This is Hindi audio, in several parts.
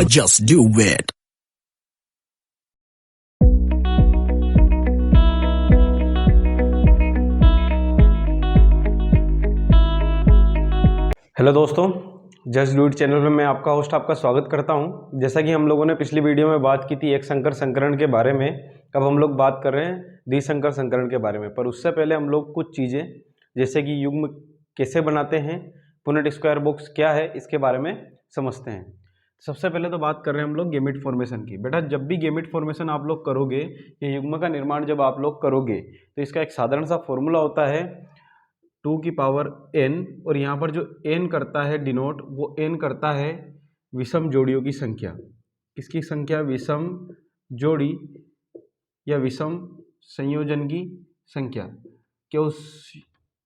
Just do it. हेलो दोस्तों, जस्ट डू इट चैनल में मैं आपका होस्ट आपका स्वागत करता हूं। जैसा कि हम लोगों ने पिछली वीडियो में बात की थी एक संकर संकरण के बारे में, अब हम लोग बात कर रहे हैं द्विसंकर संकरण के बारे में। पर उससे पहले हम लोग कुछ चीज़ें जैसे कि युग्म कैसे बनाते हैं, पुनेट स्क्वायर बॉक्स क्या है, इसके बारे में समझते हैं। सबसे पहले तो बात कर रहे हैं हम लोग गेमिट फॉर्मेशन की। बेटा जब भी गेमिट फॉर्मेशन आप लोग करोगे या युग्म का निर्माण जब आप लोग करोगे तो इसका एक साधारण सा फॉर्मूला होता है 2 की पावर n, और यहाँ पर जो n करता है डिनोट, वो n करता है विषम जोड़ियों की संख्या। किसकी संख्या? विषम जोड़ी या विषम संयोजन की संख्या। क्या उस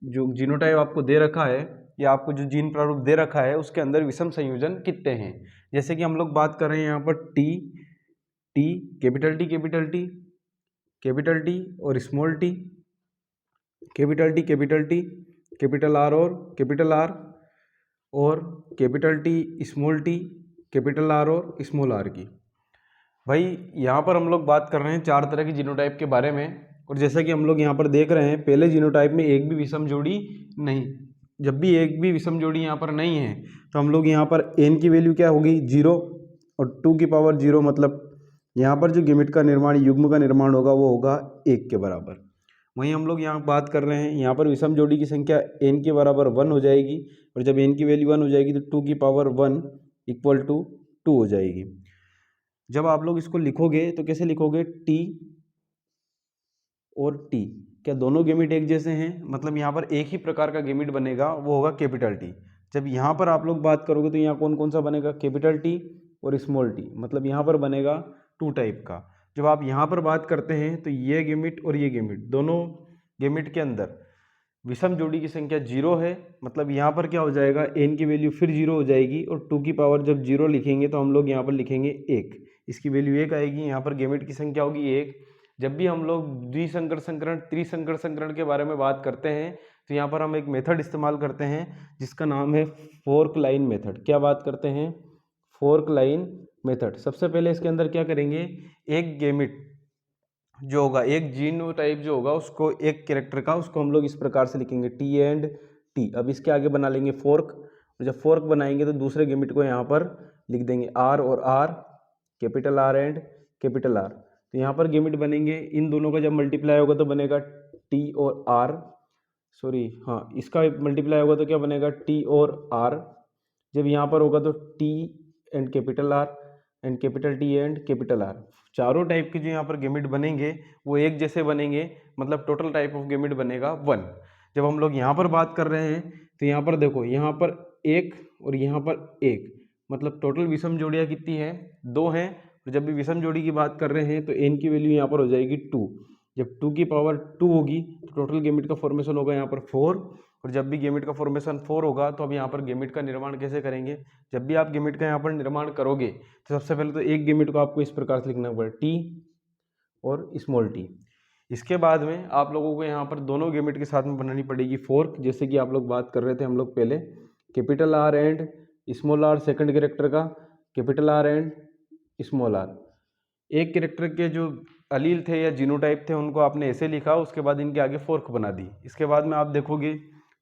जो जीनोटाइप आपको दे रखा है या आपको जो जीन प्रारूप दे रखा है उसके अंदर विषम संयोजन कितने हैं। जैसे कि हम लोग बात कर रहे हैं यहाँ पर T capital T capital T capital T और small T, capital T capital T capital R और कैपिटल आर, और कैपिटल टी कैपिटल आर और स्मॉल आर की। भाई यहाँ पर हम लोग बात कर रहे हैं 4 तरह की जीनोटाइप के बारे में, और जैसा कि हम लोग यहाँ पर देख रहे हैं पहले जीनोटाइप में एक भी विषम जोड़ी नहीं। जब भी एक भी विषम जोड़ी यहाँ पर नहीं है तो हम लोग यहाँ पर n की वैल्यू क्या होगी? 0, और 2 की पावर 0, मतलब यहाँ पर जो गेमेट का निर्माण, युग्म का निर्माण होगा वो होगा 1 के बराबर। वहीं हम लोग यहाँ बात कर रहे हैं, यहाँ पर विषम जोड़ी की संख्या n के बराबर 1 हो जाएगी, और जब n की वैल्यू 1 हो जाएगी तो 2 की पावर 1 इक्वल टू 2 हो जाएगी। जब आप लोग इसको लिखोगे तो कैसे लिखोगे? t और t, क्या दोनों गेमिट एक जैसे हैं? मतलब यहाँ पर एक ही प्रकार का गेमिट बनेगा, वो होगा कैपिटल टी। जब यहाँ पर आप लोग बात करोगे तो यहाँ कौन कौन सा बनेगा? कैपिटल टी और स्मॉल टी, मतलब यहाँ पर बनेगा 2 टाइप का। जब आप यहाँ पर बात करते हैं तो ये गेमिट और ये गेमिट, दोनों गेमिट के अंदर विषम जोड़ी की संख्या 0 है, मतलब यहाँ पर क्या हो जाएगा? n की वैल्यू फिर 0 हो जाएगी, और 2 की पावर जब 0 लिखेंगे तो हम लोग यहाँ पर लिखेंगे 1, इसकी वैल्यू 1 आएगी। यहाँ पर गेमिट की संख्या होगी 1। जब भी हम लोग द्विसंकर संकरण, त्रिसंकर संकरण के बारे में बात करते हैं तो यहाँ पर हम एक मेथड इस्तेमाल करते हैं जिसका नाम है फोर्क लाइन मेथड। क्या बात करते हैं? Fork line method. सबसे पहले इसके अंदर क्या करेंगे? एक गेमिट जो होगा, एक जीनोटाइप जो होगा उसको, एक कैरेक्टर का, उसको हम लोग इस प्रकार से लिखेंगे टी एंड टी। अब इसके आगे बना लेंगे फोर्क, और जब फोर्क बनाएंगे तो दूसरे गेमिट को यहाँ पर लिख देंगे आर और R, capital R and capital R. तो यहाँ पर गेमिट बनेंगे, इन दोनों का जब मल्टीप्लाई होगा तो बनेगा टी और आर, सॉरी हाँ, इसका मल्टीप्लाई होगा तो क्या बनेगा? टी और आर। जब यहाँ पर होगा तो T and capital R and capital T and capital are. चारों टाइप के जो यहाँ पर गेमिट बनेंगे वो एक जैसे बनेंगे, मतलब टोटल टाइप ऑफ गेमिट बनेगा 1। जब हम लोग यहाँ पर बात कर रहे हैं तो यहाँ पर देखो, यहाँ पर 1 और यहाँ पर 1, मतलब टोटल विषम जोड़ियाँ कितनी हैं? 2 हैं। तो जब भी विषम जोड़ी की बात कर रहे हैं तो n की वैल्यू यहाँ पर हो जाएगी 2। जब 2 की पावर 2 होगी तो टोटल गेमिट का फॉर्मेशन होगा यहाँ पर 4, और जब भी गेमिट का फॉर्मेशन 4 होगा तो अब यहाँ पर गेमिट का निर्माण कैसे करेंगे? जब भी आप गेमिट का यहाँ पर निर्माण करोगे तो सबसे पहले तो एक गेमिट को आपको इस प्रकार से लिखना पड़ेगा टी और स्मॉल टी। इसके बाद में आप लोगों को यहाँ पर दोनों गेमिट के साथ में बनानी पड़ेगी फोर्क, जैसे कि आप लोग बात कर रहे थे हम लोग पहले, capital R and small R second character का, capital R and small R. एक कैरेक्टर के जो अलील थे या जीनोटाइप थे उनको आपने ऐसे लिखा, उसके बाद इनके आगे फोर्क बना दी। इसके बाद में आप देखोगे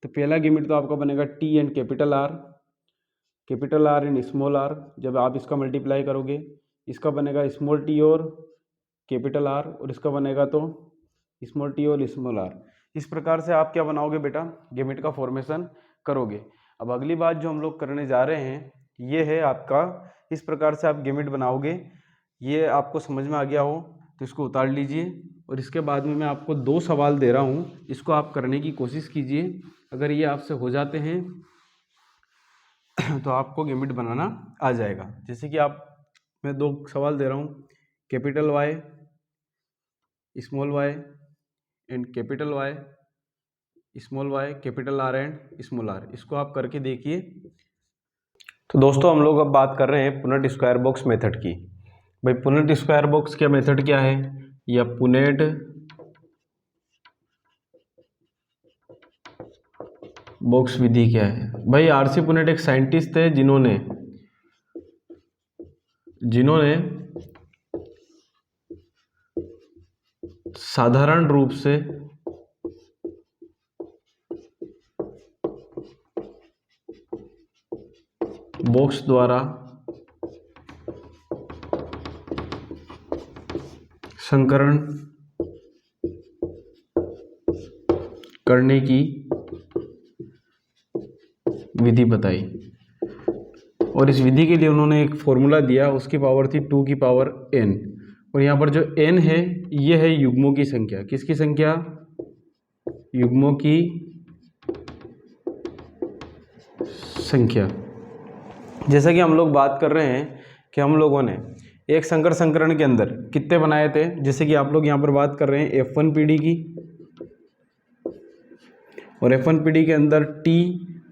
तो पहला गेमिट तो आपका बनेगा T and capital R and small R. जब आप इसका मल्टीप्लाई करोगे, इसका बनेगा स्मॉल टी और कैपिटल आर, और इसका बनेगा तो स्मॉल टी और स्मॉल आर। इस प्रकार से आप क्या बनाओगे बेटा? गेमिट का फॉर्मेशन करोगे। अब अगली बात जो हम लोग करने जा रहे हैं ये है आपका, इस प्रकार से आप गेमिट बनाओगे। ये आपको समझ में आ गया हो तो इसको उतार लीजिए, और इसके बाद में मैं आपको 2 सवाल दे रहा हूँ, इसको आप करने की कोशिश कीजिए। अगर ये आपसे हो जाते हैं तो आपको गेमिट बनाना आ जाएगा। जैसे कि मैं 2 सवाल दे रहा हूँ, capital Y small Y and capital Y small Y, capital R and small R. इसको आप करके देखिए। तो दोस्तों हम लोग अब बात कर रहे हैं पुनेट स्क्वायर बॉक्स मेथड की। भाई पुनेट स्क्वायर बॉक्स का मेथड क्या है, या पुनेट बॉक्स विधि क्या है? भाई आरसी पुनेट एक साइंटिस्ट थे जिन्होंने जिन्होंने साधारण रूप से बॉक्स द्वारा संकरण करने की विधि बताई, और इस विधि के लिए उन्होंने एक फॉर्मूला दिया, उसकी पावर थी 2 की पावर n, और यहाँ पर जो n है ये है युग्मों की संख्या। किसकी संख्या? युग्मों की संख्या। जैसा कि हम लोग बात कर रहे हैं कि हम लोगों ने एक संकर संकरण के अंदर कितने बनाए थे, जैसे कि आप लोग यहाँ पर बात कर रहे हैं F1 पीढ़ी की, और F1 पीढ़ी के अंदर T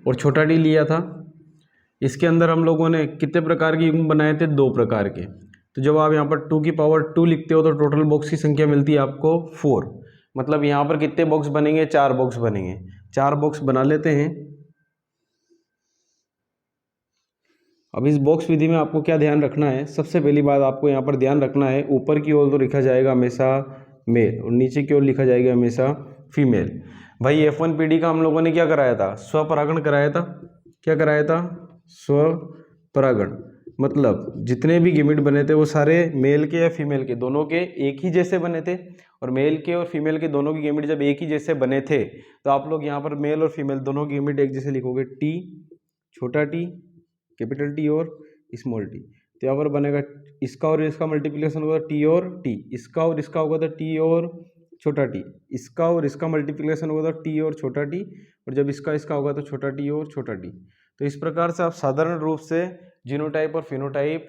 और छोटा t लिया था। इसके अंदर हम लोगों ने कितने प्रकार के युग्म बनाए थे? 2 प्रकार के। तो जब आप यहाँ पर 2 की पावर 2 लिखते हो तो टोटल बॉक्स की संख्या मिलती है आपको 4। मतलब यहाँ पर कितने बॉक्स बनेंगे? 4 बॉक्स बनेंगे। 4 बॉक्स बना लेते हैं। अब इस बॉक्स विधि में आपको क्या ध्यान रखना है? सबसे पहली बात आपको यहाँ पर ध्यान रखना है, ऊपर की ओर तो लिखा जाएगा हमेशा मेल और नीचे की ओर लिखा जाएगा हमेशा फीमेल। भाई F1 पीढ़ी का हम लोगों ने क्या कराया था? स्वपरागण कराया था। क्या कराया था? स्वपरागण। मतलब जितने भी गैमीट बने थे वो सारे मेल के या फीमेल के, दोनों के एक ही जैसे बने थे। और मेल के और फीमेल के दोनों के गैमीट जब एक ही जैसे बने थे तो आप लोग यहाँ पर मेल और फीमेल दोनों के गैमीट एक जैसे लिखोगे, टी, छोटा टी, कैपिटल टी और स्मॉल टी। तो यहाँ पर बनेगा इसका और इसका मल्टीप्लिकेशन होगा टी और टी, इसका और इसका होगा तो टी और छोटा टी, इसका और इसका मल्टीप्लिकेशन होगा तो टी और छोटा टी, और जब इसका इसका होगा तो छोटा टी और छोटा टी। तो इस प्रकार से आप साधारण रूप से जीनोटाइप और फिनोटाइप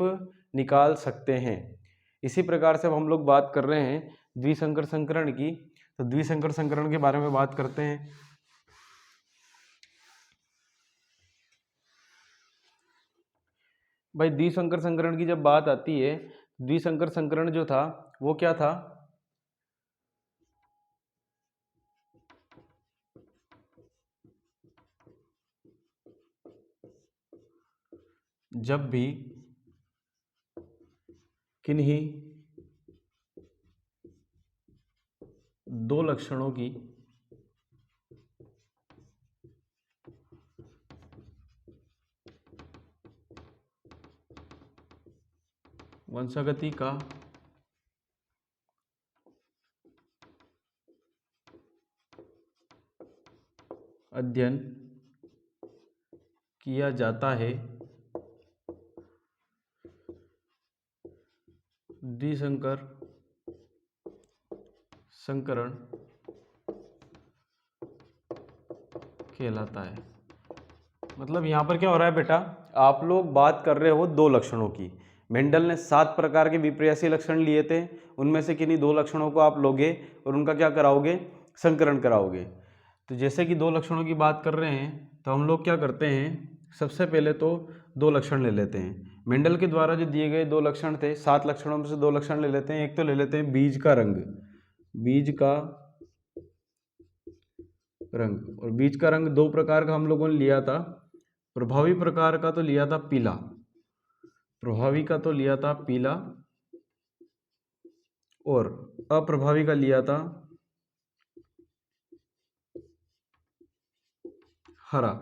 निकाल सकते हैं। इसी प्रकार से अब हम लोग बात कर रहे हैं द्विसंकर संकरण की। तो द्विसंकर संकरण के बारे में बात करते हैं। भाई द्विसंकर संकरण की जब बात आती है, द्विसंकर संकरण जो था वो क्या था? जब भी किन्हीं दो लक्षणों की वंशागति का अध्ययन किया जाता है, द्विसंकर संकरण कहलाता है। मतलब यहाँ पर क्या हो रहा है बेटा, आप लोग बात कर रहे हो दो लक्षणों की। मेंडल ने 7 प्रकार के विपर्यासी लक्षण लिए थे, उनमें से किन्हीं 2 लक्षणों को आप लोगे और उनका क्या कराओगे? संकरण कराओगे। तो जैसे कि 2 लक्षणों की बात कर रहे हैं तो हम लोग क्या करते हैं, सबसे पहले तो 2 लक्षण ले लेते हैं। मेंडल के द्वारा जो दिए गए 2 लक्षण थे, 7 लक्षणों में से 2 लक्षण ले लेते हैं। एक तो ले लेते हैं बीज का रंग, बीज का रंग, और बीज का रंग 2 प्रकार का हम लोगों ने लिया था। प्रभावी प्रकार का तो लिया था पीला, प्रभावी का तो लिया था पीला, और अप्रभावी का लिया था हरा।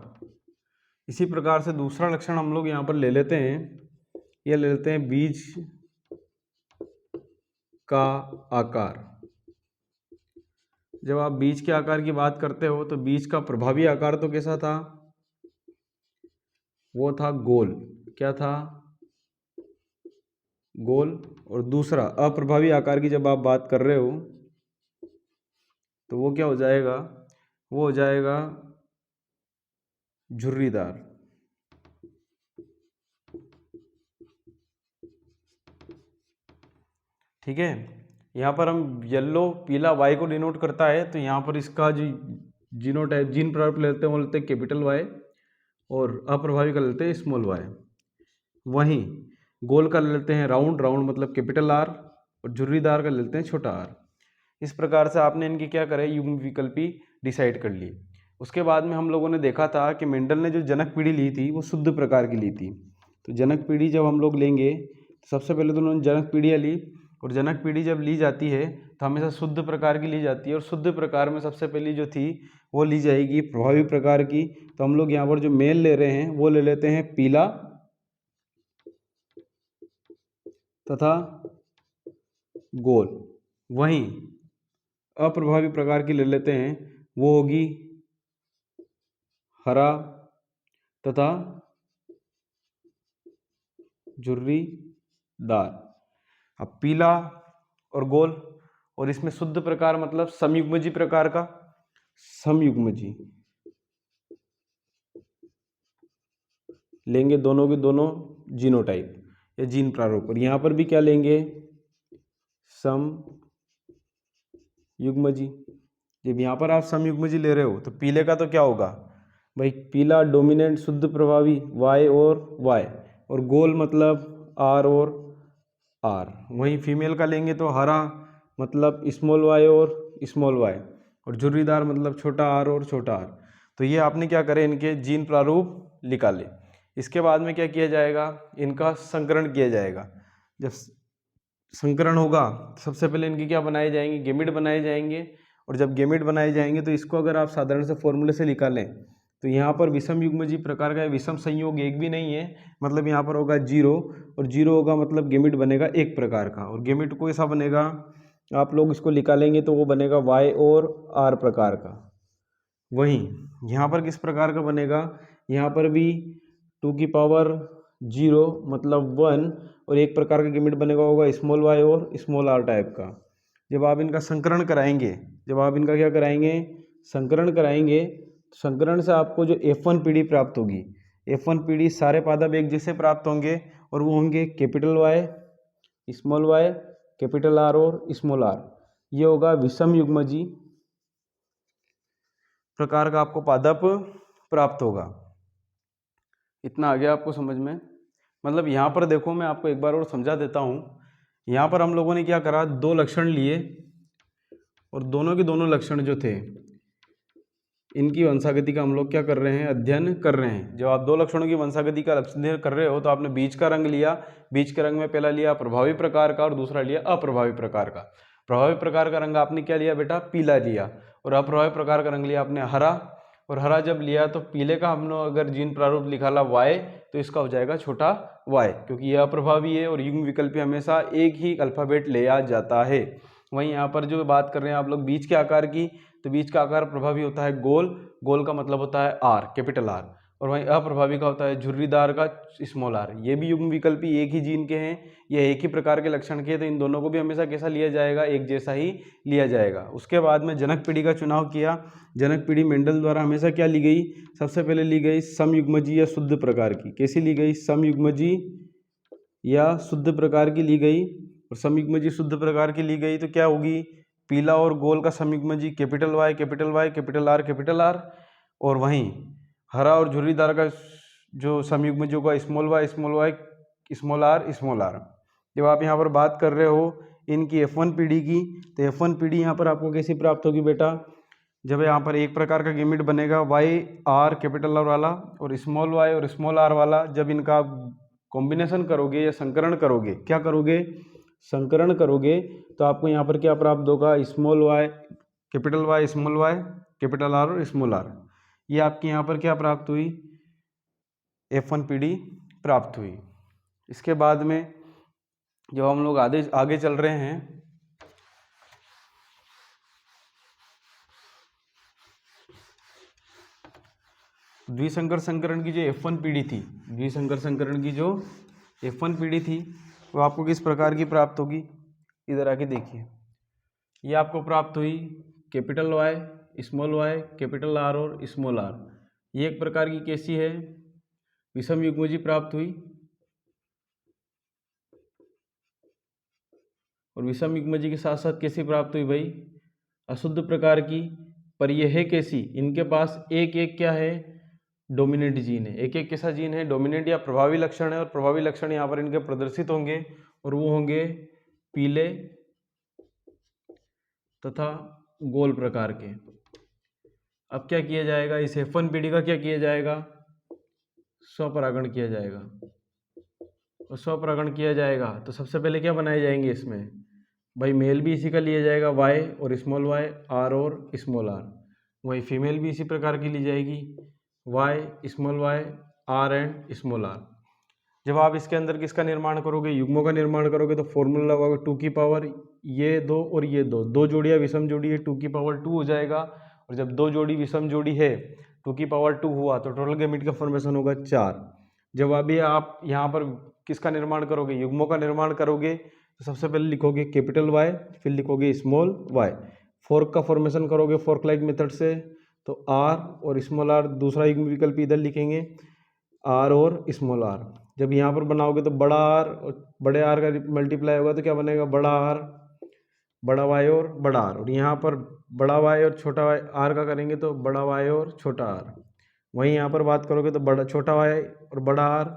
इसी प्रकार से दूसरा लक्षण हम लोग यहाँ पर ले लेते हैं, यह ले लेते हैं बीज का आकार। जब आप बीज के आकार की बात करते हो तो बीज का प्रभावी आकार तो कैसा था? वो था गोल। क्या था? गोल। और दूसरा अप्रभावी आकार की जब आप बात कर रहे हो तो वो क्या हो जाएगा? वो हो जाएगा झुर्रीदार। ठीक है, यहाँ पर हम येलो पीला वाई को डिनोट करता है, तो यहाँ पर इसका जो जीनोटाइप जीन प्रारूप लेते हैं वो लेते हैं कैपिटल वाई, और अप्रभावी का लेते हैं स्मॉल वाई। वहीं गोल का लेते हैं राउंड, राउंड मतलब कैपिटल आर, और झुर्रीदार का लेते हैं छोटा आर। इस प्रकार से आपने इनकी क्या करे, युग्म विकल्पी डिसाइड कर ली। उसके बाद में हम लोगों ने देखा था कि मेंडल ने जो जनक पीढ़ी ली थी वो शुद्ध प्रकार की ली थी। तो जनक पीढ़ी जब हम लोग लेंगे सबसे पहले तो उन्होंने जनक पीढ़ियाँ ली, और जनक पीढ़ी जब ली जाती है तो हमेशा शुद्ध प्रकार की ली जाती है, और शुद्ध प्रकार में सबसे पहली जो थी वो ली जाएगी प्रभावी प्रकार की। तो हम लोग यहाँ पर जो मेल ले रहे हैं वो ले लेते हैं पीला तथा गोल। वहीं अप्रभावी प्रकार की ले लेते हैं, वो होगी हरा तथा झुर्रीदार। अब पीला और गोल, और इसमें शुद्ध प्रकार मतलब समयुग्मजी प्रकार का, समयुग्मजी लेंगे दोनों के दोनों जीनोटाइप या जीन प्रारूप। और यहाँ पर भी क्या लेंगे, सम युग्मजी। जब यहाँ पर आप समयुग्मजी ले रहे हो तो पीले का तो क्या होगा भाई, पीला डोमिनेंट शुद्ध प्रभावी Y और Y, और गोल मतलब R और R। वहीं फीमेल का लेंगे तो हरा मतलब स्मॉल y और स्मॉल y, और झुर्रीदार मतलब छोटा r और छोटा r। तो ये आपने क्या करे, इनके जीन प्रारूप निकाले। इसके बाद में क्या किया जाएगा, इनका संकरण किया जाएगा। जब संकरण होगा सबसे पहले इनके क्या बनाए जाएंगे, गेमिट बनाए जाएंगे। और जब गेमिट बनाए जाएंगे तो इसको अगर आप साधारण से फॉर्मूले से निकालें तो यहाँ पर विषम युग्मजी प्रकार का विषम संयोग एक भी नहीं है, मतलब यहाँ पर होगा 0, और 0 होगा मतलब गेमिट बनेगा एक प्रकार का। और गेमिट को ऐसा बनेगा, आप लोग इसको निकालेंगे तो वो बनेगा Y और R प्रकार का। वहीं यहाँ पर किस प्रकार का बनेगा, यहाँ पर भी 2 की पावर 0 मतलब 1, और एक प्रकार का गेमिट बनेगा होगा स्मॉल y और स्मॉल r टाइप का। जब आप इनका संकरण कराएंगे, जब आप इनका क्या कराएंगे, संकरण कराएंगे, तो संकरण से आपको जो F1 पीढ़ी प्राप्त होगी, F1 पीढ़ी सारे पादप एक जैसे प्राप्त होंगे, और वो होंगे capital Y, small y, capital R और स्मॉल r। ये होगा विषम युग्मजी प्रकार का आपको पादप प्राप्त होगा। इतना आ गया आपको समझ में। मतलब यहाँ पर देखो, मैं आपको एक बार और समझा देता हूँ। यहाँ पर हम लोगों ने क्या करा, 2 लक्षण लिए, और दोनों के दोनों लक्षण जो थे इनकी वंशागति का हम लोग क्या कर रहे हैं, अध्ययन कर रहे हैं। जब आप 2 लक्षणों की वंशागति का अध्ययन कर रहे हो तो आपने बीज का रंग लिया, बीज के रंग में पहला लिया प्रभावी प्रकार का और दूसरा लिया अप्रभावी प्रकार का। प्रभावी प्रकार का रंग आपने क्या लिया बेटा, पीला लिया, और अप्रभावी प्रकार का रंग लिया आपने हरा। और हरा जब लिया तो पीले का हम लोग अगर जीन प्रारूप निकाला Y, तो इसका हो जाएगा छोटा y, क्योंकि यह अप्रभावी है और युग्म विकल्पी हमेशा एक ही अल्फाबेट ले आ जाता है। वहीं यहाँ पर जो बात कर रहे हैं आप लोग बीज के आकार की, तो बीज का आकार प्रभावी होता है गोल, गोल का मतलब होता है R, कैपिटल R, और वहीं अप्रभावी का होता है झुर्रीदार का स्मॉल r। ये भी युग्म विकल्पी एक ही जीन के हैं, ये एक ही प्रकार के लक्षण के, तो इन दोनों को भी हमेशा कैसा लिया जाएगा, एक जैसा ही लिया जाएगा। उसके बाद में जनक पीढ़ी का चुनाव किया। जनक पीढ़ी मेंडल द्वारा हमेशा क्या ली गई, सबसे पहले ली गई समयुग्मजी या शुद्ध प्रकार की। कैसी ली गई, समयुग्मजी या शुद्ध प्रकार की ली गई। और समयुग्मजी शुद्ध प्रकार की ली गई तो क्या होगी, पीला और गोल का समयुग्मजी capital Y, capital Y, capital R, capital R। और वहीं हरा और झुर्रीदार का जो समयुग्मजी होगा small y, small y, small r, small r। जब आप यहाँ पर बात कर रहे हो इनकी F1 पीढ़ी की, तो F1 पीढ़ी यहाँ पर आपको कैसी प्राप्त होगी बेटा, जब यहाँ पर एक प्रकार का गेमिट बनेगा Y R कैपिटल R वाला और स्मॉल y और स्मॉल r वाला, जब इनका कॉम्बिनेशन करोगे या संकरण करोगे, क्या करोगे, संकरण करोगे, तो आपको यहाँ पर क्या प्राप्त होगा, small y, capital Y, small y, capital R और स्मॉल r। ये आपकी यहाँ पर क्या प्राप्त हुई, F1 पीढ़ी प्राप्त हुई। इसके बाद में जब हम लोग आगे चल रहे हैं, द्विसंकर संकरण की जो F1 पीढ़ी थी, द्विसंकर संकरण की जो F1 पीढ़ी थी वो आपको किस प्रकार की प्राप्त होगी, इधर आके देखिए। ये आपको प्राप्त हुई capital Y, small y, capital R और स्मॉल r। ये एक प्रकार की कैसी है, विषम युग्मजी प्राप्त हुई। और विषम युग्मजी के साथ साथ कैसी प्राप्त हुई भाई, अशुद्ध प्रकार की। पर यह है कैसी, इनके पास एक एक क्या है, डोमिनेंट जीन है। एक एक कैसा जीन है, डोमिनेंट या प्रभावी लक्षण है। और प्रभावी लक्षण यहाँ पर इनके प्रदर्शित होंगे, और वो होंगे पीले तथा गोल प्रकार के। अब क्या किया जाएगा, इस F1 पीढ़ी का क्या किया जाएगा, स्वपरागण किया जाएगा। और स्वपरागण किया जाएगा तो सबसे पहले क्या बनाए जाएंगे इसमें, भाई मेल भी इसी का लिया जाएगा वाई और स्मॉल वाई, आर और स्मॉल आर। वही फीमेल भी इसी प्रकार की ली जाएगी, Y small Y, R and small R. जब आप इसके अंदर किसका निर्माण करोगे, युग्मों का निर्माण करोगे तो फॉर्मूला होगा 2 की पावर ये 2 और ये 2, दो जोड़ियाँ विषम जोड़ी है 2 की पावर 2 हो जाएगा। और जब दो जोड़ी विषम जोड़ी है 2 की पावर 2 हुआ तो टोटल गैमीट का फॉर्मेशन होगा 4। जब अभी आप यहाँ पर किसका निर्माण करोगे, युग्मों का निर्माण करोगे तो सबसे पहले लिखोगे कैपिटल वाई, फिर लिखोगे स्मॉल वाई। फोर्क का फॉर्मेशन करोगे फोर्क लाइक मेथड से, तो आर और स्मॉल आर, दूसरा युग्म विकल्प इधर लिखेंगे आर और स्मॉल आर। जब यहाँ पर बनाओगे तो बड़ा आर और बड़े आर का मल्टीप्लाई होगा तो क्या बनेगा, बड़ा आर, बड़ा वाई और बड़ा आर। और यहाँ पर बड़ा वाई और छोटा वाई आर का करेंगे तो बड़ा वाई और छोटा आर। वहीं यहाँ पर बात करोगे तो बड़ा छोटा वाई और बड़ा आर,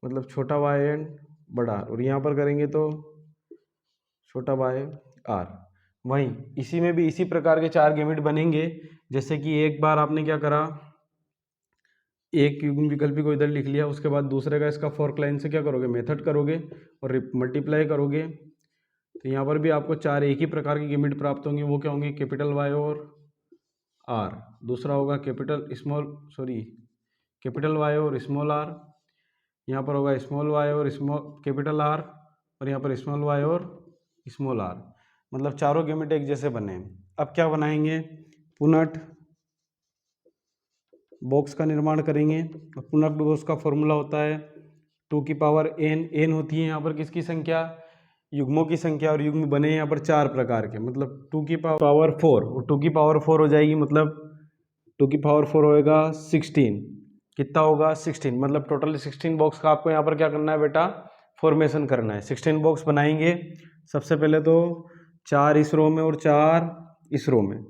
मतलब छोटा वाई एंड बड़ा आर। और यहाँ पर करेंगे तो छोटा वाई आर। वहीं इसी में भी इसी प्रकार के 4 गैमेट बनेंगे। जैसे कि एक बार आपने क्या करा, एक युग्म विकल्पी को इधर लिख लिया, उसके बाद दूसरे का इसका फोर्क लाइन से क्या करोगे, मेथड करोगे और मल्टीप्लाई करोगे तो यहाँ पर भी आपको 4 एक ही प्रकार की गैमेट प्राप्त होंगे। वो क्या होंगे, कैपिटल वाई और आर, दूसरा होगा कैपिटल वाई और स्मॉल आर, यहाँ पर होगा स्मॉल वाई और कैपिटल आर, और यहाँ पर स्मॉल वाई और स्मॉल आर। मतलब चारों गैमेट एक जैसे बने। अब क्या बनाएंगे, पुनट बॉक्स का निर्माण करेंगे। पुनट बॉक्स का फॉर्मूला होता है 2 की पावर n होती है यहाँ पर किसकी संख्या, युग्मों की संख्या। और युग्म बने यहाँ पर 4 प्रकार के, मतलब 2 की पावर 4, और 2 की पावर 4 हो जाएगी, मतलब 2 की पावर 4 होएगा 16। कितना होगा, 16। मतलब टोटल 16 बॉक्स का आपको यहाँ पर क्या करना है बेटा, फॉर्मेशन करना है। 16 बॉक्स बनाएंगे। सबसे पहले तो 4 इस रो में और 4 इस रो में।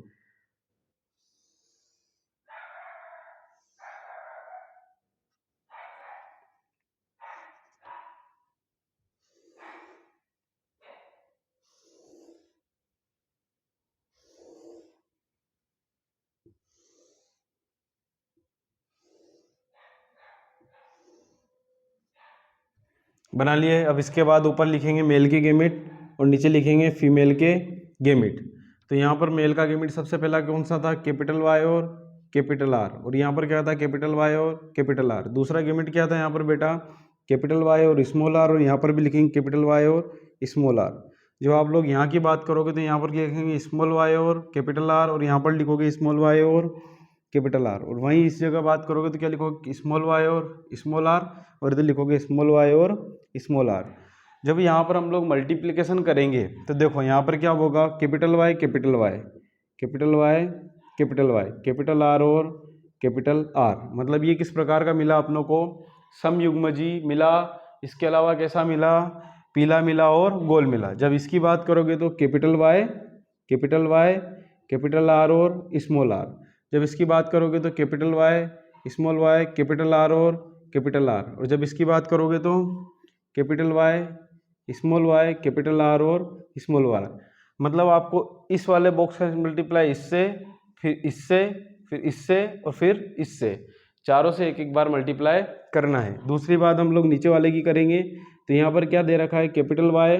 बना लिए। अब इसके बाद ऊपर लिखेंगे मेल के गैमेट और नीचे लिखेंगे फीमेल के गैमेट। तो यहाँ पर मेल का गैमेट सबसे पहला कौन सा था, कैपिटल वाई और कैपिटल आर। और यहाँ पर क्या था, कैपिटल वाई और कैपिटल आर। दूसरा गैमेट क्या था यहाँ पर बेटा, कैपिटल वाई और स्मॉल आर। और यहाँ पर भी लिखेंगे कैपिटल वाई और स्मॉल आर। जब आप लोग यहाँ की बात करोगे तो यहाँ पर क्या लिखेंगे, स्मॉल वाई और कैपिटल आर, और यहाँ पर लिखोगे स्मॉल वाई और कैपिटल आर। और वहीं इस जगह बात करोगे तो क्या लिखोगे, स्मॉल वाई और स्मॉल आर, और इधर लिखोगे स्मॉल वाई और स्मॉल आर। जब यहाँ पर हम लोग मल्टीप्लिकेशन करेंगे तो देखो यहाँ पर क्या होगा, capital Y capital Y, capital Y capital Y, capital R और कैपिटल आर। मतलब ये किस प्रकार का मिला अपनों को, समयुग्मजी मिला। इसके अलावा कैसा मिला, पीला मिला और गोल मिला। जब इसकी बात करोगे तो कैपिटल वाई कैपिटल आर और स्मॉल आर। जब इसकी बात करोगे तो capital Y small Y capital R और कैपिटल आर। और जब इसकी बात करोगे तो capital Y small Y capital R और स्मॉल आर। मतलब आपको इस वाले बॉक्स का मल्टीप्लाई इससे, फिर इससे, फिर इससे और फिर इससे, चारों से एक एक बार मल्टीप्लाई करना है। दूसरी बात हम लोग नीचे वाले की करेंगे। तो यहाँ पर क्या दे रखा है, कैपिटल वाई,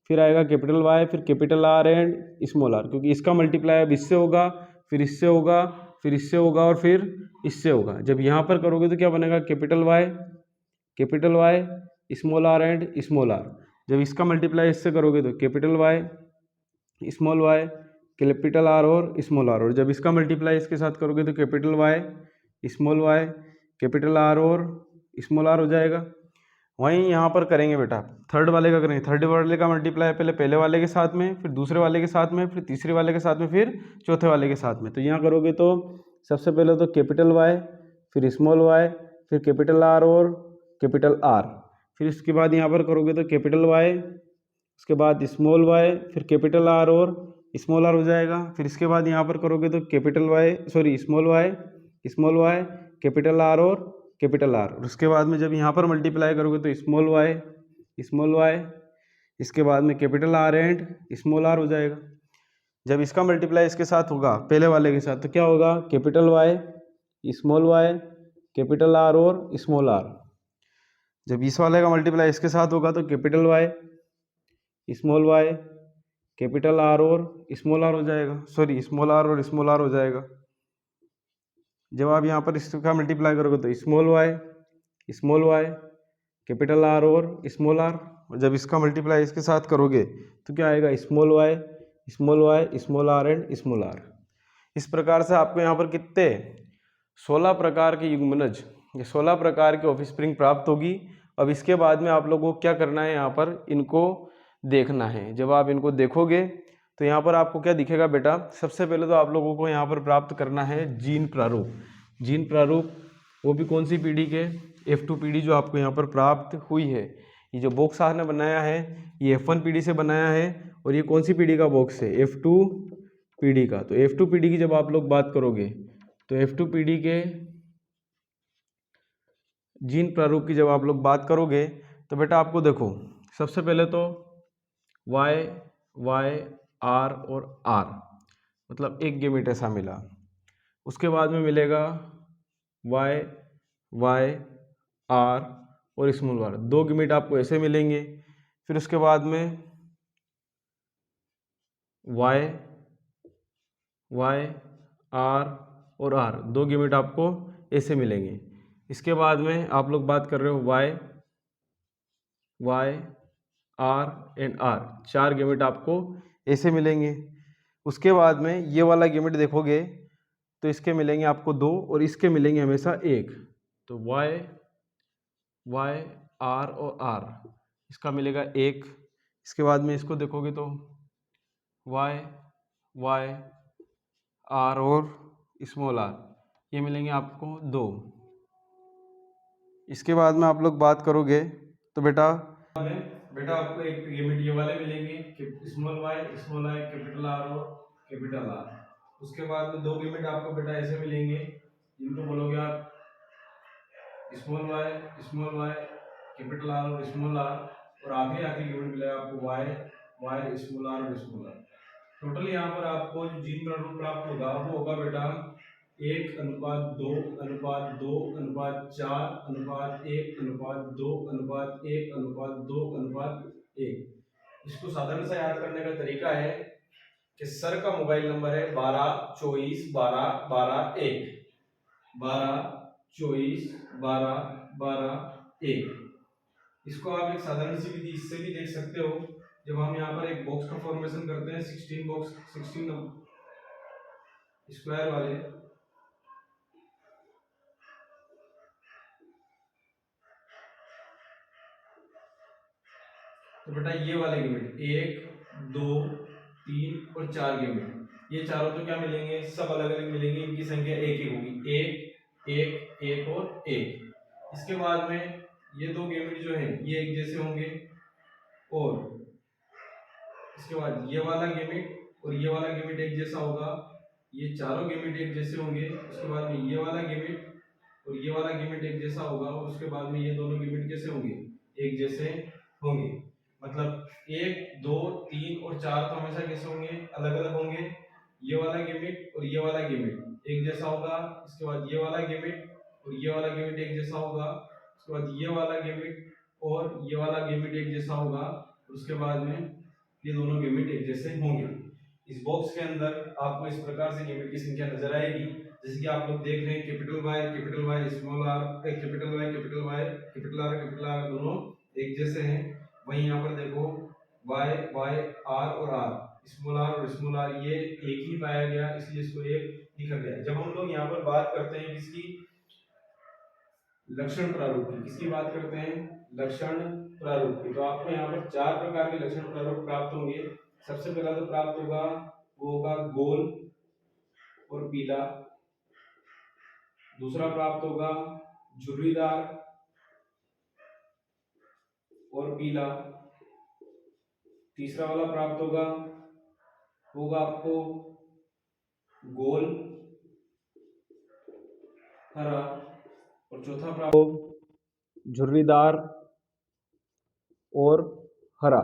फिर आएगा कैपिटल वाई, फिर capital R and small R, क्योंकि इसका मल्टीप्लाई अब इससे होगा, फिर इससे होगा, फिर इससे होगा और फिर इससे होगा। जब यहाँ पर करोगे तो क्या बनेगा, capital Y small R and small R. जब इसका मल्टीप्लाई इससे करोगे तो capital Y small Y capital R और स्मॉल आर। और जब इसका मल्टीप्लाई इसके साथ करोगे तो capital Y small Y capital R और स्मॉल आर हो जाएगा। वहीं यहाँ पर करेंगे बेटा, थर्ड वाले का करेंगे। थर्ड वाले का मल्टीप्लाई पहले वाले के साथ में, फिर दूसरे वाले के साथ में, फिर तीसरे वाले के साथ में, फिर चौथे वाले के साथ में। तो यहाँ करोगे तो सबसे पहले तो कैपिटल वाई, फिर स्मॉल वाई, फिर कैपिटल आर और कैपिटल आर। फिर इसके बाद यहाँ पर करोगे तो कैपिटल वाई, उसके बाद स्मॉल वाई, फिर कैपिटल आर और स्मॉल आर हो जाएगा। फिर इसके बाद यहाँ पर करोगे तो स्मॉल वाई कैपिटल आर और कैपिटल आर। और उसके बाद में जब यहाँ पर मल्टीप्लाई करोगे तो स्मॉल वाई, इसके बाद में capital R and small R हो जाएगा। जब इसका मल्टीप्लाई इसके साथ होगा पहले वाले के साथ तो क्या होगा, capital Y small Y capital R और स्मॉल आर। जब इस वाले का मल्टीप्लाई इसके साथ होगा तो capital Y small Y capital R और स्मॉल आर हो जाएगा, सॉरी स्मॉल आर और स्मॉल आर हो जाएगा। जब आप यहाँ पर इसका मल्टीप्लाई करोगे तो स्मॉल वाई कैपिटल आर और स्मॉल आर, और जब इसका मल्टीप्लाई इसके साथ करोगे तो क्या आएगा small Y small R and small R. इस प्रकार से आपको यहाँ पर कितने 16 प्रकार के युग्मनज, ये 16 प्रकार के ऑफस्प्रिंग प्राप्त होगी। अब इसके बाद में आप लोगों को क्या करना है, यहाँ पर इनको देखना है। जब आप इनको देखोगे तो यहाँ पर आपको क्या दिखेगा बेटा, सबसे पहले तो आप लोगों को यहाँ पर प्राप्त करना है जीन प्रारूप। जीन प्रारूप वो भी कौन सी पीढ़ी के, F2 पीढ़ी जो आपको यहाँ पर प्राप्त हुई है। ये जो बॉक्स आपने बनाया है ये F1 पीढ़ी से बनाया है, और ये कौन सी पीढ़ी का बॉक्स है, F2 पीढ़ी का। तो F2 पीढ़ी की जब आप लोग बात करोगे तो F2 पीढ़ी के जीन प्रारूप की जब आप लोग बात करोगे तो बेटा आपको देखो सबसे पहले तो वाई आर और आर मतलब एक गेमेट ऐसा मिला। उसके बाद में मिलेगा वाई आर और स्मॉल आर, दो गेमेट आपको ऐसे मिलेंगे। फिर उसके बाद में वाई आर और आर, दो गेमेट आपको ऐसे मिलेंगे। इसके बाद में आप लोग बात कर रहे हो वाई आर एंड आर, चार गेमेट आपको ऐसे मिलेंगे। उसके बाद में ये वाला गेमेट देखोगे तो इसके मिलेंगे आपको दो और इसके मिलेंगे हमेशा एक। तो वाई आर और आर इसका मिलेगा एक। इसके बाद में इसको देखोगे तो वाई आर और स्मॉल आर ये मिलेंगे आपको दो। इसके बाद में आप लोग बात करोगे तो बेटा आपको एक गेमेट ये वाले मिलेंगे स्मॉल आई कैपिटल आर और कैपिटल आर। उसके बाद में दो गेमेट आपको बेटा ऐसे मिलेंगे जिनको बोलोगे आप स्मॉल वाई कैपिटल आर और स्मॉल आर, और आखिरी गेमेट मिलेगा आपको वाई स्मॉल आर और स्मॉल आर। टोटल यहाँ पर आपको जो जीन प्रारूप प्राप्त होगा वो होगा बेटा 1:2:4:1:1:2:1:1:1। इसको साधारण सा याद करने का तरीका है कि सर का मोबाइल नंबर है 12 24 12 12 1, 12 24 12 12 1। इसको आप एक साधारण सी विधि इससे भी देख सकते हो। जब हम यहाँ पर एक बॉक्स का फॉर्मेशन करते हैं 16 स्क्वायर वाले, तो बेटा ये वाले गेमेट 1 2 3 और 4 गेमेट, ये चारों तो क्या मिलेंगे, सब अलग अलग मिलेंगे। इनकी संख्या एक ही होगी, एक एक एक और एक। इसके बाद में ये दो गेमेट जो है ये एक जैसे होंगे, और इसके बाद ये वाला गेमेट और ये वाला गेमेट एक जैसा होगा। ये चारों गेमेट एक जैसे होंगे। उसके बाद में ये वाला गेमेट और ये वाला गेमेट एक जैसा होगा, और उसके बाद में ये दोनों गेमेट कैसे होंगे, एक जैसे होंगे। मतलब 1 2 3 और 4 तो हमेशा कैसे होंगे, अलग अलग होंगे। ये वाला गेमेट और ये वाला गेमेट एक जैसा होगा। इसके बाद ये वाला गेमेट और ये वाला गेमेट एक जैसा होगा। उसके बाद ये वाला गेमेट और ये वाला गेमेट एक जैसा होगा। उसके बाद में ये दोनों गेमेट एक जैसे होंगे। इस बॉक्स के अंदर आपको इस प्रकार से गेमेट की संख्या नजर आएगी, जैसे कि आप लोग देख रहे हैं capital Y small R, capital R दोनों एक जैसे हैं। वहीं यहाँ पर देखो वाई आर और आर स्मॉल आर ये एक ही पाया गया, इसलिए इसको एक लिखा गया। जब हम लोग यहाँ पर बात करते हैं किसकी, लक्षण प्रारूप की, किसकी बात करते हैं, लक्षण प्रारूप की, तो आपको यहाँ पर 4 प्रकार के लक्षण प्रारूप प्राप्त होंगे। सबसे पहला तो प्राप्त होगा वो होगा गोल और पीला। दूसरा प्राप्त होगा झुर्रीदार और पीला। तीसरा वाला प्राप्त होगा आपको गोल हरा, और चौथा प्राप्त झुर्रीदार और हरा।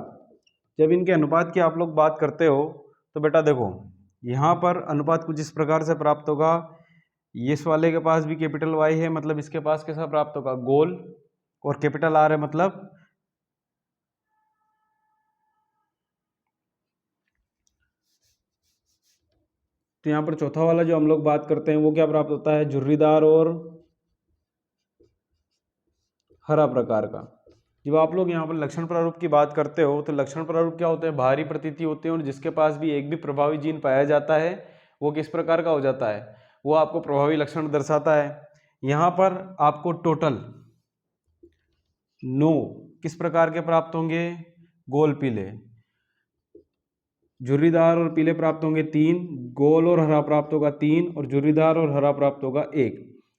जब इनके अनुपात की आप लोग बात करते हो तो बेटा देखो यहाँ पर अनुपात कुछ इस प्रकार से प्राप्त होगा। इस वाले के पास भी कैपिटल वाई है, मतलब इसके पास कैसा प्राप्त होगा, गोल और कैपिटल आर है मतलब तो यहाँ पर चौथा वाला जो हम लोग बात करते हैं वो क्या प्राप्त होता है, झुर्रीदार और हरा प्रकार का। जब आप लोग यहाँ पर लक्षण प्रारूप की बात करते हो तो लक्षण प्रारूप क्या होते हैं, बाहरी प्रतीति होते हैं और जिसके पास भी एक भी प्रभावी जीन पाया जाता है वो किस प्रकार का हो जाता है, वो आपको प्रभावी लक्षण दर्शाता है। यहाँ पर आपको टोटल 9 किस प्रकार के प्राप्त होंगे, गोल पीले, झुर्रीदार और पीले प्राप्त होंगे 3, गोल और हरा प्राप्त होगा 3 और झुर्रीदार और हरा प्राप्त होगा 1।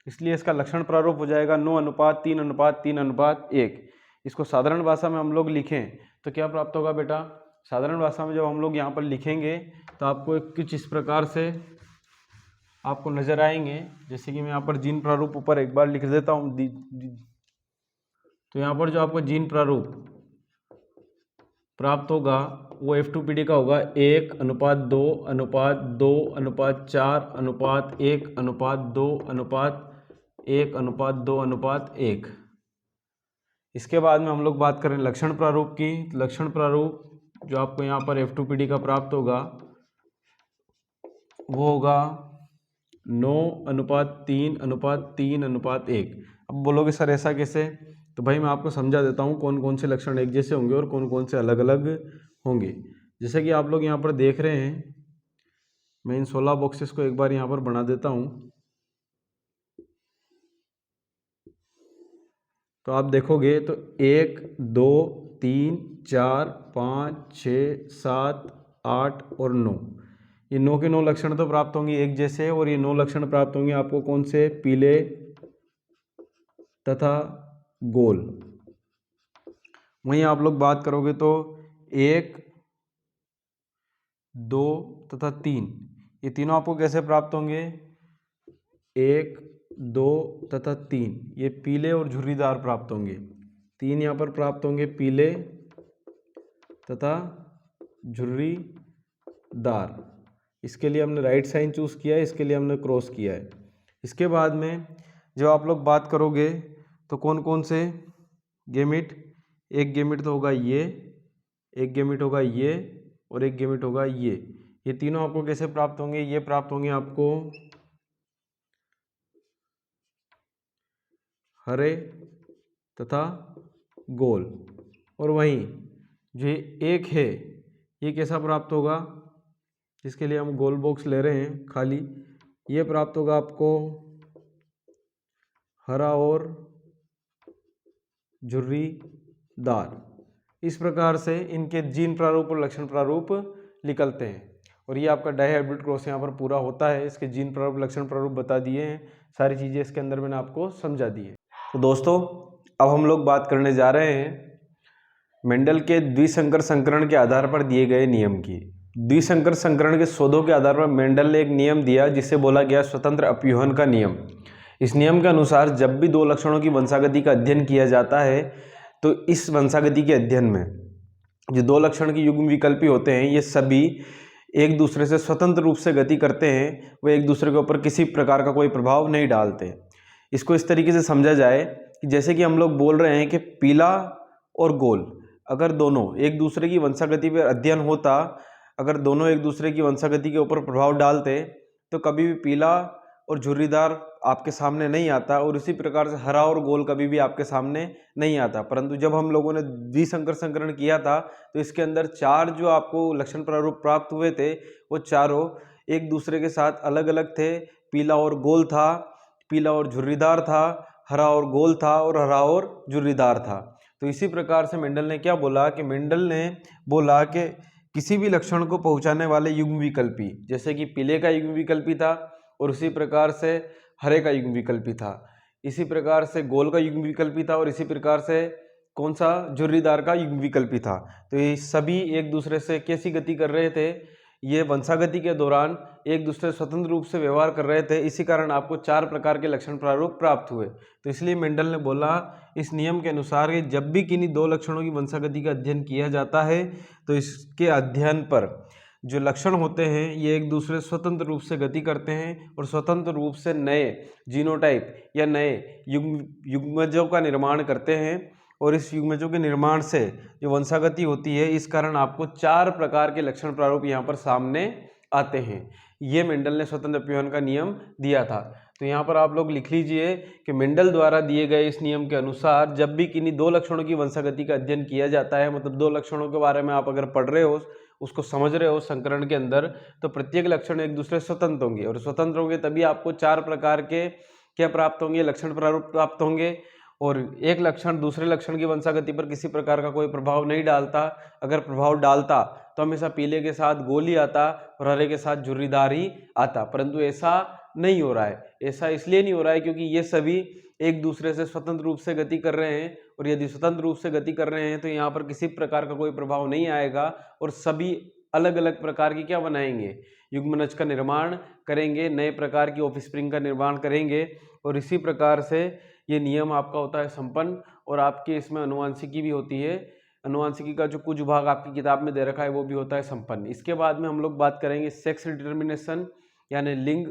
इसलिए इसका लक्षण प्रारूप हो जाएगा 9:3:3:1। इसको साधारण भाषा में हम लोग लिखें तो क्या प्राप्त होगा बेटा, साधारण भाषा में जब हम लोग यहाँ पर लिखेंगे तो आपको कुछ इस प्रकार से आपको नजर आएंगे। जैसे कि मैं यहाँ पर जीन प्रारूप ऊपर एक बार लिख देता हूँ। तो यहाँ पर जो आपको जीन प्रारूप प्राप्त होगा वो F2PD का होगा 1:2:4:1:4:1:2:1:1। इसके बाद में हम लोग बात करें लक्षण प्रारूप की। तो लक्षण प्रारूप जो आपको यहाँ पर F2PD का प्राप्त होगा वो होगा 9:3:3:1। अब बोलोगे सर ऐसा कैसे, तो भाई मैं आपको समझा देता हूँ कौन कौन से लक्षण एक जैसे होंगे और कौन कौन से अलग अलग होंगे। जैसे कि आप लोग यहाँ पर देख रहे हैं, मैं इन 16 बॉक्सेस को एक बार यहाँ पर बना देता हूँ। तो आप देखोगे तो 1 2 3 4 5 6 7 8 और 9, ये 9 के 9 लक्षण तो प्राप्त होंगे एक जैसे, और ये 9 लक्षण प्राप्त होंगे आपको कौन से, पीले तथा गोल। वहीं आप लोग बात करोगे तो 1 2 तथा 3, ये तीनों आपको कैसे प्राप्त होंगे, 1 2 तथा 3, ये पीले और झुर्रीदार प्राप्त होंगे। 3 यहाँ पर प्राप्त होंगे पीले तथा झुर्रीदार। इसके लिए हमने राइट साइन चूज किया है, इसके लिए हमने क्रॉस किया है। इसके बाद में जब आप लोग बात करोगे तो कौन कौन से गेमिट, एक गेमिट तो होगा ये, एक गेमिट होगा ये और एक गेमिट होगा ये तीनों आपको कैसे प्राप्त होंगे, ये प्राप्त होंगे आपको हरे तथा गोल। और वहीं जो एक है ये कैसा प्राप्त होगा, जिसके लिए हम गोल बॉक्स ले रहे हैं खाली, ये प्राप्त होगा आपको हरा और झुर्रीदार। इस प्रकार से इनके जीन प्रारूप और लक्षण प्रारूप निकलते हैं और ये आपका डायहाइब्रिड क्रॉस यहाँ पर पूरा होता है। इसके जीन प्रारूप लक्षण प्रारूप बता दिए हैं, सारी चीज़ें इसके अंदर मैंने आपको समझा दी है। तो दोस्तों अब हम लोग बात करने जा रहे हैं मेंडल के द्विसंकर संकरण के आधार पर दिए गए नियम की। द्विसंकर संकरण के शोधों के आधार पर मेंडल ने एक नियम दिया जिसे बोला गया स्वतंत्र अपव्यूहन का नियम। इस नियम के अनुसार जब भी दो लक्षणों की वंशागति का अध्ययन किया जाता है तो इस वंशागति के अध्ययन में जो दो लक्षण के युग्म विकल्पी होते हैं ये सभी एक दूसरे से स्वतंत्र रूप से गति करते हैं, वो एक दूसरे के ऊपर किसी प्रकार का कोई प्रभाव नहीं डालते। इसको इस तरीके से समझा जाए कि जैसे कि हम लोग बोल रहे हैं कि पीला और गोल अगर दोनों एक दूसरे की वंशागति पर अध्ययन होता, अगर दोनों एक दूसरे की वंशागति के ऊपर प्रभाव डालते तो कभी भी पीला और झुर्रीदार आपके सामने नहीं आता और इसी प्रकार से हरा और गोल कभी भी आपके सामने नहीं आता। परंतु जब हम लोगों ने द्विसंकर संकरण किया था तो इसके अंदर 4 जो आपको लक्षण प्रारूप प्राप्त हुए थे वो चारों एक दूसरे के साथ अलग अलग थे। पीला और गोल था, पीला और झुर्रीदार था, हरा और गोल था और हरा और झुर्रीदार था। तो इसी प्रकार से मेंडल ने क्या बोला कि मेंडल ने बोला कि किसी भी लक्षण को पहुंचाने वाले युग्म विकल्पी, जैसे कि पीले का युग्म विकल्पी था और उसी प्रकार से हरे का युग्म विकल्पी था, इसी प्रकार से गोल का युग्म विकल्पी था और इसी प्रकार से कौन सा झुर्रीदार का युग्म विकल्पी था। तो ये सभी एक दूसरे से कैसी गति कर रहे थे, ये वंशागति के दौरान एक दूसरे स्वतंत्र रूप से व्यवहार कर रहे थे। इसी कारण आपको 4 प्रकार के लक्षण प्रारूप प्राप्त हुए। तो इसलिए मेंडल ने बोला इस नियम के अनुसार कि जब भी किन्हीं दो लक्षणों की वंशागति का अध्ययन किया जाता है तो इसके अध्ययन पर जो लक्षण होते हैं ये एक दूसरे से स्वतंत्र रूप से गति करते हैं और स्वतंत्र रूप से नए जीनोटाइप या नए युग्मजों का निर्माण करते हैं। और इस युग्मजों के निर्माण से जो वंशागति होती है, इस कारण आपको 4 प्रकार के लक्षण प्रारूप यहाँ पर सामने आते हैं। ये मेंडल ने स्वतंत्र अपव्यवन का नियम दिया था। तो यहाँ पर आप लोग लिख लीजिए कि मेंडल द्वारा दिए गए इस नियम के अनुसार जब भी किन्हीं 2 लक्षणों की वंशागति का अध्ययन किया जाता है, मतलब 2 लक्षणों के बारे में आप अगर पढ़ रहे हो, उसको समझ रहे हो संकरण के अंदर, तो प्रत्येक लक्षण एक दूसरे से स्वतंत्र होंगे और स्वतंत्र होंगे तभी आपको 4 प्रकार के क्या प्राप्त होंगे, लक्षण प्रारूप प्राप्त होंगे। और एक लक्षण दूसरे लक्षण की वंशागति पर किसी प्रकार का कोई प्रभाव नहीं डालता। अगर प्रभाव डालता तो हमेशा पीले के साथ गोली आता और हरे के साथ झुर्रीदार ही आता, परंतु ऐसा नहीं हो रहा है। ऐसा इसलिए नहीं हो रहा है क्योंकि ये सभी एक दूसरे से स्वतंत्र रूप से गति कर रहे हैं, और यदि स्वतंत्र रूप से गति कर रहे हैं तो यहाँ पर किसी प्रकार का कोई प्रभाव नहीं आएगा और सभी अलग अलग प्रकार की क्या बनाएंगे, युग्मनज का निर्माण करेंगे, नए प्रकार की ऑफस्प्रिंग का निर्माण करेंगे। और इसी प्रकार से ये नियम आपका होता है संपन्न। और आपके इसमें अनुवांशिकी भी होती है, अनुवांशिकी का जो कुछ भाग आपकी किताब में दे रखा है वो भी होता है संपन्न। इसके बाद में हम लोग बात करेंगे सेक्स डिटर्मिनेशन यानी लिंग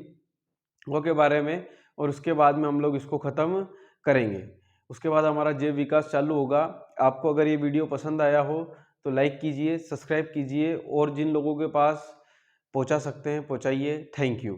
के बारे में, और उसके बाद में हम लोग इसको ख़त्म करेंगे। उसके बाद हमारा जैव विकास चालू होगा। आपको अगर ये वीडियो पसंद आया हो तो लाइक कीजिए, सब्सक्राइब कीजिए और जिन लोगों के पास पहुंचा सकते हैं पहुंचाइए। Thank you.